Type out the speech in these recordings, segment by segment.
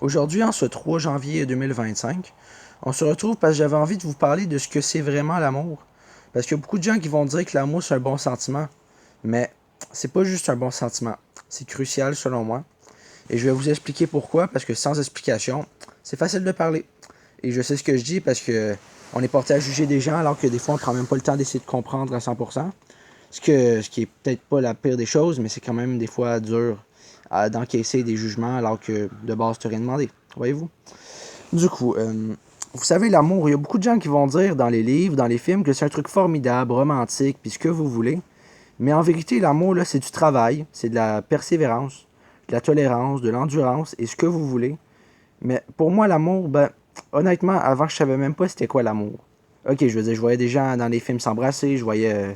Aujourd'hui, en ce 3 janvier 2025, on se retrouve parce que j'avais envie de vous parler de ce que c'est vraiment l'amour. Parce qu'il y a beaucoup de gens qui vont dire que l'amour c'est un bon sentiment, mais c'est pas juste un bon sentiment. C'est crucial selon moi. Et je vais vous expliquer pourquoi, parce que sans explication, c'est facile de parler. Et je sais ce que je dis parce que on est porté à juger des gens alors que des fois on prend même pas le temps d'essayer de comprendre à 100%. Ce qui est peut-être pas la pire des choses, mais c'est quand même des fois dur d'encaisser des jugements alors que de base tu rien demandé. Voyez-vous? Du coup, vous savez, l'amour, il y a beaucoup de gens qui vont dire dans les livres, dans les films, que c'est un truc formidable, romantique, puis ce que vous voulez. Mais en vérité, l'amour, là, c'est du travail, c'est de la persévérance, de la tolérance, de l'endurance, et ce que vous voulez. Mais pour moi, l'amour, ben, honnêtement, avant, je savais même pas c'était quoi l'amour. Ok, je veux dire, je voyais des gens dans les films s'embrasser, je voyais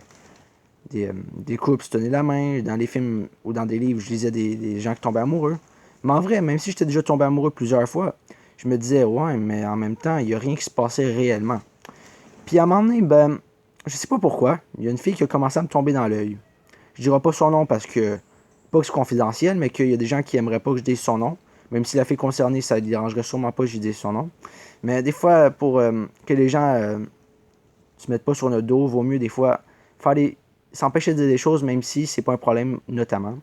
des couples se tenir la main, dans les films ou dans des livres, je lisais des gens qui tombaient amoureux. Mais en vrai, même si j'étais déjà tombé amoureux plusieurs fois, je me disais, ouais, mais en même temps, il n'y a rien qui se passait réellement. Puis à un moment donné, ben, je sais pas pourquoi, il y a une fille qui a commencé à me tomber dans l'œil. Je dirai pas son nom parce que, pas que c'est confidentiel, mais qu'il y a des gens qui aimeraient pas que je dise son nom. Même si la fille concernée, ça ne dérangerait sûrement pas que je dise son nom. Mais des fois, pour que les gens se mettent pas sur notre dos, vaut mieux des fois faire des s'empêcher de dire des choses, même si c'est pas un problème, notamment.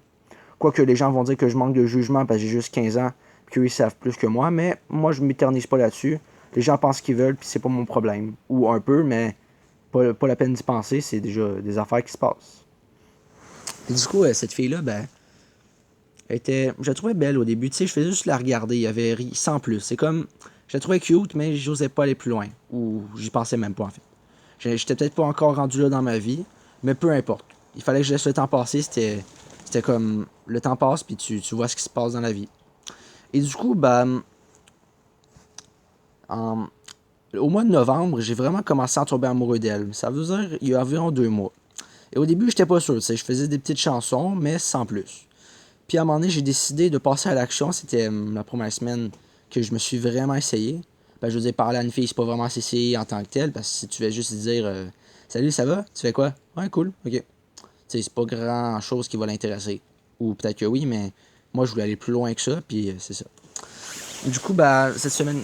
Quoique les gens vont dire que je manque de jugement parce que j'ai juste 15 ans, puis qu'eux ils savent plus que moi, mais moi je m'éternise pas là-dessus. Les gens pensent ce qu'ils veulent, puis c'est pas mon problème. Ou un peu, mais pas la peine d'y penser, c'est déjà des affaires qui se passent. Et du coup, cette fille-là, ben, je la trouvais belle au début. Tu sais, je faisais juste la regarder, il y avait sans plus. C'est comme, je la trouvais cute, mais j'osais pas aller plus loin. Ou j'y pensais même pas, en fait. J'étais peut-être pas encore rendu là dans ma vie, mais peu importe. Il fallait que je laisse le temps passer. C'était comme le temps passe, puis tu vois ce qui se passe dans la vie. Et du coup, bah, en- au mois de novembre, j'ai vraiment commencé à tomber amoureux d'elle. Ça veut dire il y a environ 2 mois. Et au début, j'étais pas sûr. Tu sais, je faisais des petites chansons, mais sans plus. Puis à un moment donné, j'ai décidé de passer à l'action. C'était la première semaine que je me suis vraiment essayé. Ben, je veux dire, parler à une fille, c'est pas vraiment s'essayer en tant que tel, parce que si tu veux juste dire salut, ça va? Tu fais quoi? Ouais, cool, ok. Tu sais, c'est pas grand chose qui va l'intéresser. Ou peut-être que oui, mais moi, je voulais aller plus loin que ça, puis c'est ça. Du coup, bah, cette semaine,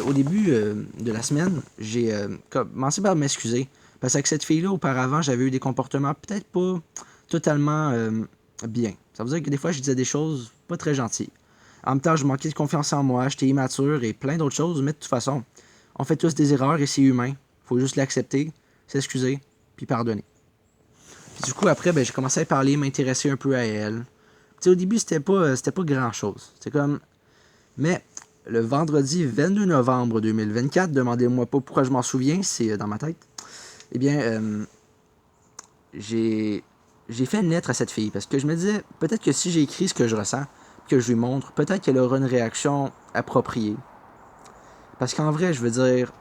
au début de la semaine, j'ai commencé par m'excuser. Parce qu'avec cette fille-là, auparavant, j'avais eu des comportements peut-être pas totalement bien. Ça veut dire que des fois, je disais des choses pas très gentilles. En même temps, je manquais de confiance en moi, j'étais immature et plein d'autres choses, mais de toute façon, on fait tous des erreurs et c'est humain. Faut juste l'accepter, s'excuser, puis pardonner. Puis du coup, après, ben, j'ai commencé à parler, m'intéresser un peu à elle. Tu sais, au début, c'était pas grand-chose. C'est comme, mais le vendredi 22 novembre 2024, demandez-moi pas pourquoi je m'en souviens, c'est dans ma tête. Eh bien, j'ai j'ai fait une lettre à cette fille parce que je me disais, peut-être que si j'ai écrit ce que je ressens, que je lui montre, peut-être qu'elle aura une réaction appropriée. Parce qu'en vrai, je veux dire,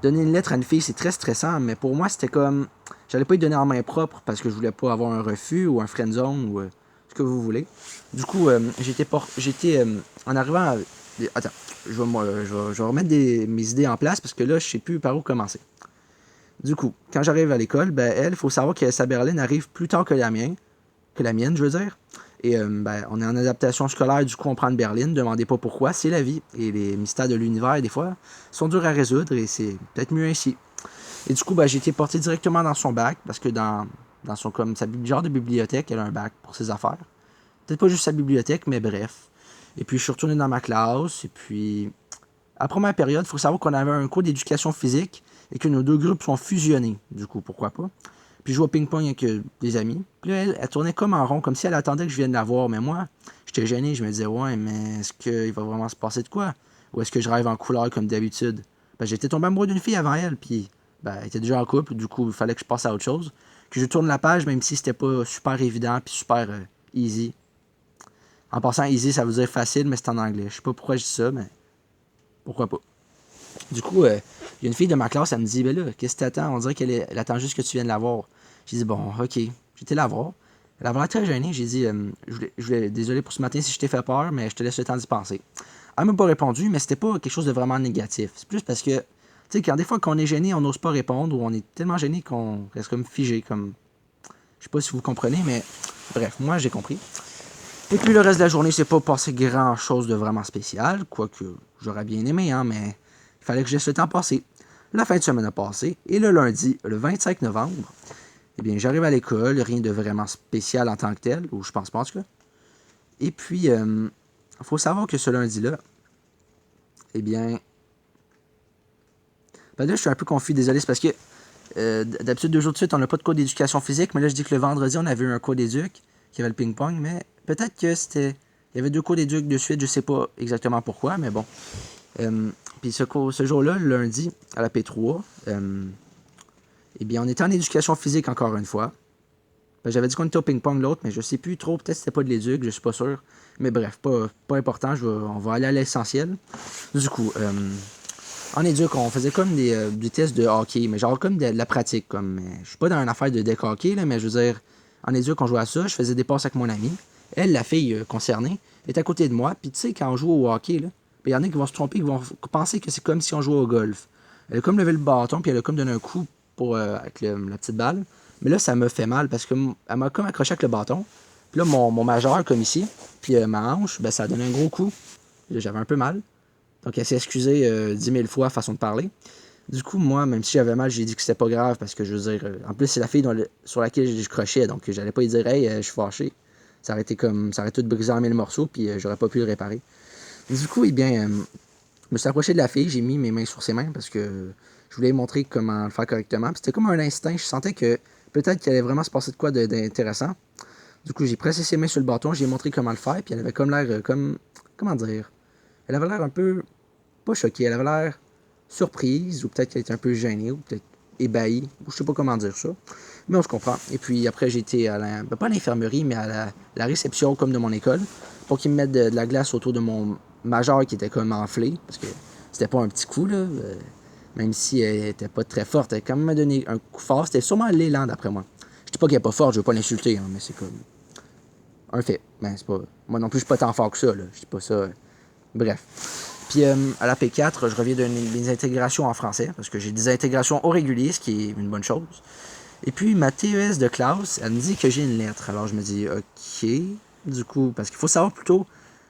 donner une lettre à une fille, c'est très stressant, mais pour moi, c'était comme, j'allais pas lui donner en main propre parce que je voulais pas avoir un refus ou un friendzone ou ce que vous voulez. Du coup, j'étais en arrivant à... Attends, je vais remettre mes idées en place parce que là, je sais plus par où commencer. Du coup, quand j'arrive à l'école, ben elle, il faut savoir que sa berline arrive plus tard que la mienne, je veux dire. Et ben, on est en adaptation scolaire, du coup, on prend une berline. Demandez pas pourquoi, c'est la vie. Et les mystères de l'univers, des fois, sont durs à résoudre et c'est peut-être mieux ainsi. Et du coup, ben, j'ai été porté directement dans son bac parce que dans son comme sa genre de bibliothèque, elle a un bac pour ses affaires. Peut-être pas juste sa bibliothèque, mais bref. Et puis je suis retourné dans ma classe. Et puis, à la première période, il faut savoir qu'on avait un cours d'éducation physique et que nos deux groupes sont fusionnés. Du coup, pourquoi pas. Puis je joue au ping-pong avec des amis. Puis là, elle tournait comme en rond, comme si elle attendait que je vienne la voir. Mais moi, j'étais gêné. Je me disais, ouais, mais est-ce qu'il va vraiment se passer de quoi? Ou est-ce que je rêve en couleur comme d'habitude? Ben, j'étais tombé amoureux d'une fille avant elle. Puis, ben, elle était déjà en couple. Du coup, il fallait que je passe à autre chose. Que je tourne la page, même si c'était pas super évident. Puis super easy. En passant, easy, ça veut dire facile, mais c'est en anglais. Je sais pas pourquoi je dis ça, mais pourquoi pas. Du coup, il y a une fille de ma classe, elle me dit, ben là, qu'est-ce que t'attends? On dirait elle attend juste que tu viennes la voir. J'ai dit, bon, ok. J'ai été la voir. Elle avait l'air très gênée. J'ai dit, désolé pour ce matin si je t'ai fait peur, mais je te laisse le temps d'y penser. Elle m'a pas répondu, mais c'était pas quelque chose de vraiment négatif. C'est plus parce que, tu sais, quand des fois qu'on est gêné, on n'ose pas répondre, ou on est tellement gêné qu'on reste comme figé, comme. Je sais pas si vous comprenez, mais bref, moi j'ai compris. Et puis le reste de la journée, c'est pas passé grand chose de vraiment spécial, quoique j'aurais bien aimé, hein, mais il fallait que je laisse le temps passer. La fin de semaine a passé, et le lundi, le 25 novembre, eh bien, j'arrive à l'école, rien de vraiment spécial en tant que tel, ou je pense pas en tout cas. Et puis, il faut savoir que ce lundi-là, eh bien, ben là, je suis un peu confus, désolé, c'est parce que d'habitude, 2 jours de suite, on n'a pas de cours d'éducation physique, mais là, je dis que le vendredi, on avait eu un cours d'éduc, qui avait le ping-pong, mais peut-être que c'était... Il y avait 2 cours d'éduc de suite, je sais pas exactement pourquoi, mais bon. Puis ce jour-là, le lundi, à la P3, eh bien, on était en éducation physique encore une fois. Ben, j'avais dit qu'on était au ping-pong l'autre, mais je sais plus trop, peut-être que c'était pas de l'éduc, je suis pas sûr. Mais bref, pas important, on va aller à l'essentiel. Du coup, en éduc, on faisait comme des tests de hockey, mais genre comme de la pratique. Je suis pas dans une affaire de deck hockey, là, mais je veux dire, en éduc, on jouait à ça, je faisais des passes avec mon ami. Elle, la fille concernée, est à côté de moi. Puis tu sais, quand on joue au hockey, là, il y en a qui vont se tromper, qui vont penser que c'est comme si on jouait au golf. Elle a comme levé le bâton, puis elle a comme donné un coup avec la petite balle. Mais là, ça me fait mal parce que elle m'a comme accroché avec le bâton. Puis là, mon majeur, comme ici, puis ma hanche, ben, ça a donné un gros coup. J'avais un peu mal. Donc, elle s'est excusée 10 000 fois, façon de parler. Du coup, moi, même si j'avais mal, j'ai dit que c'était pas grave parce que je veux dire. En plus, c'est la fille sur laquelle je crochais, donc j'allais pas lui dire, hey, je suis fâché. Ça aurait été comme. Ça aurait tout brisé en 1000 morceaux, puis j'aurais pas pu le réparer. Du coup, eh bien, je me suis approché de la fille, j'ai mis mes mains sur ses mains parce que je voulais lui montrer comment le faire correctement. Puis c'était comme un instinct, je sentais que peut-être qu'il allait vraiment se passer de quoi d'intéressant. Du coup, j'ai pressé ses mains sur le bâton, j'ai montré comment le faire, puis elle avait comme l'air comme. Comment dire? Elle avait l'air un peu. Pas choquée, elle avait l'air surprise, ou peut-être qu'elle était un peu gênée, ou peut-être ébahie, ou je sais pas comment dire ça. Mais on se comprend. Et puis après, j'ai été à pas à l'infirmerie, mais à la réception comme de mon école, pour qu'ils me mettent de la glace autour de mon majeur qui était comme enflé, parce que c'était pas un petit coup, là. Même si elle était pas très forte, elle a quand même donné un coup fort. C'était sûrement l'élan, d'après moi. Je dis pas qu'elle est pas forte, je veux pas l'insulter, hein, mais c'est comme un fait. Ben, c'est pas... Moi non plus, je suis pas tant fort que ça, là. Je dis pas ça. Bref. Puis à la P4, je reviens des intégrations en français, parce que j'ai des intégrations au régulier, ce qui est une bonne chose. Et puis ma TES de classe, elle me dit que j'ai une lettre. Alors je me dis, ok, du coup, parce qu'il faut savoir plutôt,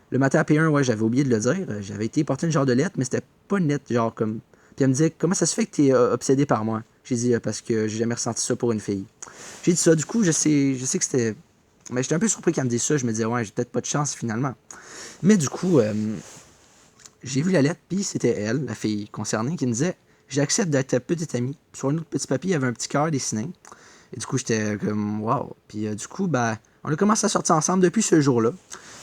le matin à P1, ouais, j'avais oublié de le dire, j'avais été porter une genre de lettre, mais c'était pas une lettre, genre comme... Puis elle me dit, comment ça se fait que t'es obsédé par moi? J'ai dit, parce que j'ai jamais ressenti ça pour une fille. J'ai dit ça, du coup, je sais que c'était... Mais j'étais un peu surpris qu'elle me dise ça, je me disais, ouais, j'ai peut-être pas de chance finalement. Mais du coup, j'ai vu la lettre, puis c'était elle, la fille concernée, qui me disait, j'accepte d'être ta petite amie. Puis sur un autre petit papier, il y avait un petit cœur dessiné. Et du coup, j'étais comme, wow. Puis du coup, ben, on a commencé à sortir ensemble depuis ce jour-là.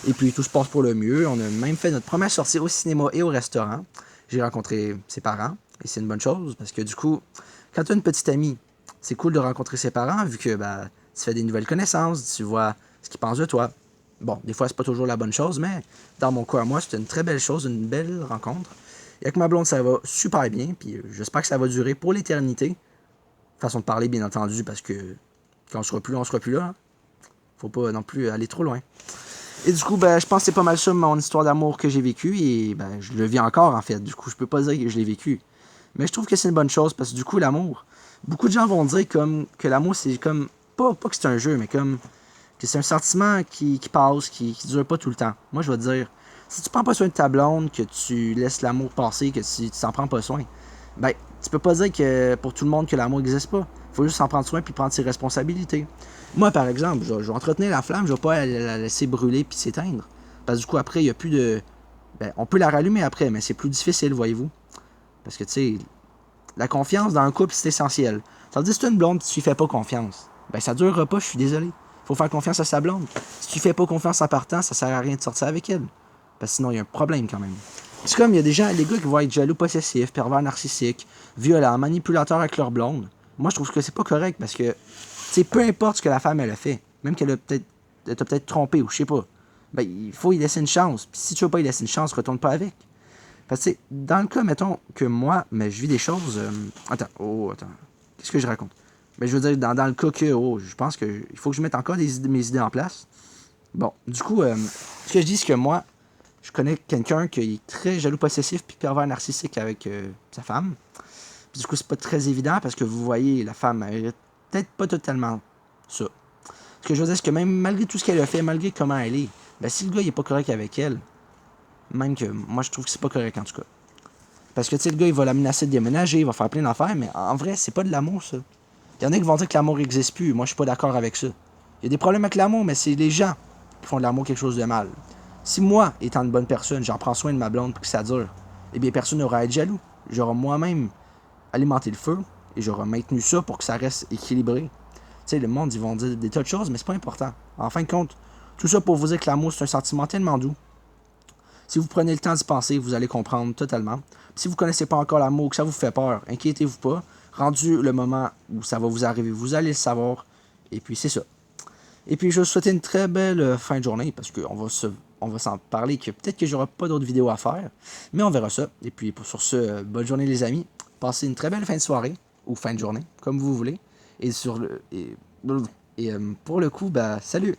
Et puis, tout se passe pour le mieux. On a même fait notre première sortie au cinéma et au restaurant. J'ai rencontré ses parents. Et c'est une bonne chose, parce que du coup, quand tu as une petite amie, c'est cool de rencontrer ses parents, vu que ben, tu fais des nouvelles connaissances, tu vois ce qu'ils pensent de toi. Bon, des fois, c'est pas toujours la bonne chose, mais dans mon cas à moi, c'était une très belle chose, une belle rencontre. Et avec ma blonde, ça va super bien, puis j'espère que ça va durer pour l'éternité. Façon de parler, bien entendu, parce que quand on sera plus là. Hein. Faut pas non plus aller trop loin. Et du coup, ben, je pense que c'est pas mal ça mon histoire d'amour que j'ai vécue, et ben, je le vis encore, en fait. Du coup, je peux pas dire que je l'ai vécu. Mais je trouve que c'est une bonne chose, parce que du coup, l'amour, beaucoup de gens vont dire comme que l'amour, c'est comme, pas que c'est un jeu, mais comme que c'est un sentiment qui passe, qui dure pas tout le temps. Moi, je vais te dire, si tu prends pas soin de ta blonde, que tu laisses l'amour passer, que tu t'en prends pas soin, ben, tu peux pas dire que pour tout le monde que l'amour n'existe pas. Faut juste s'en prendre soin puis prendre ses responsabilités. Moi, par exemple, je vais entretenir la flamme, je vais pas la laisser brûler puis s'éteindre. Parce que du coup, après, il y a plus de... Ben, on peut la rallumer après, mais c'est plus difficile, voyez-vous. Parce que, tu sais, la confiance dans un couple, c'est essentiel. Ça veut dire, si tu as une blonde tu lui fais pas confiance, ben ça durera pas, je suis désolé. Faut faire confiance à sa blonde. Si tu fais pas confiance en partant, ça sert à rien de sortir avec elle. Parce que sinon, il y a un problème quand même. C'est comme, il y a des gens, les gars qui vont être jaloux, possessifs, pervers narcissiques, violents, manipulateurs avec leur blonde. Moi, je trouve que c'est pas correct parce que, tu sais, peu importe ce que la femme, elle a fait, même qu'elle t'a peut-être trompé ou je sais pas, ben, il faut y laisser une chance. Puis si tu veux pas y laisser une chance, retourne pas avec. Parce que, dans le cas, mettons, que moi, mais je vis des choses... attends. Qu'est-ce que je raconte? Mais je veux dire, dans le cas que, je pense qu'il faut que je mette encore mes idées en place. Bon, du coup, ce que je dis, c'est que moi, je connais quelqu'un qui est très jaloux possessif puis pervers narcissique avec sa femme. Puis du coup, c'est pas très évident parce que vous voyez, la femme, elle est peut-être pas totalement ça. Ce que je veux dire, c'est que même malgré tout ce qu'elle a fait, malgré comment elle est, Ben, si le gars il est pas correct avec elle, même que moi je trouve que c'est pas correct en tout cas. Parce que tu sais, le gars il va la menacer de déménager, il va faire plein d'affaires, mais en vrai, c'est pas de l'amour ça. Il y en a qui vont dire que l'amour n'existe plus. Moi, je suis pas d'accord avec ça. Il y a des problèmes avec l'amour, mais c'est les gens qui font de l'amour quelque chose de mal. Si moi, étant une bonne personne, j'en prends soin de ma blonde pour que ça dure, eh bien, personne n'aura à être jaloux. J'aurai moi-même alimenté le feu et j'aurai maintenu ça pour que ça reste équilibré. Tu sais, le monde, ils vont dire des tas de choses, mais c'est pas important. En fin de compte, tout ça pour vous dire que l'amour, c'est un sentiment tellement doux. Si vous prenez le temps d'y penser, vous allez comprendre totalement. Puis si vous ne connaissez pas encore l'amour, que ça vous fait peur, inquiétez-vous pas. Rendu le moment où ça va vous arriver, vous allez le savoir. Et puis c'est ça. Et puis je vous souhaite une très belle fin de journée parce on va s'en parler que peut-être que j'aurai pas d'autres vidéos à faire. Mais on verra ça. Et puis sur ce, bonne journée les amis. Passez une très belle fin de soirée ou fin de journée, comme vous voulez. Et pour le coup, bah salut!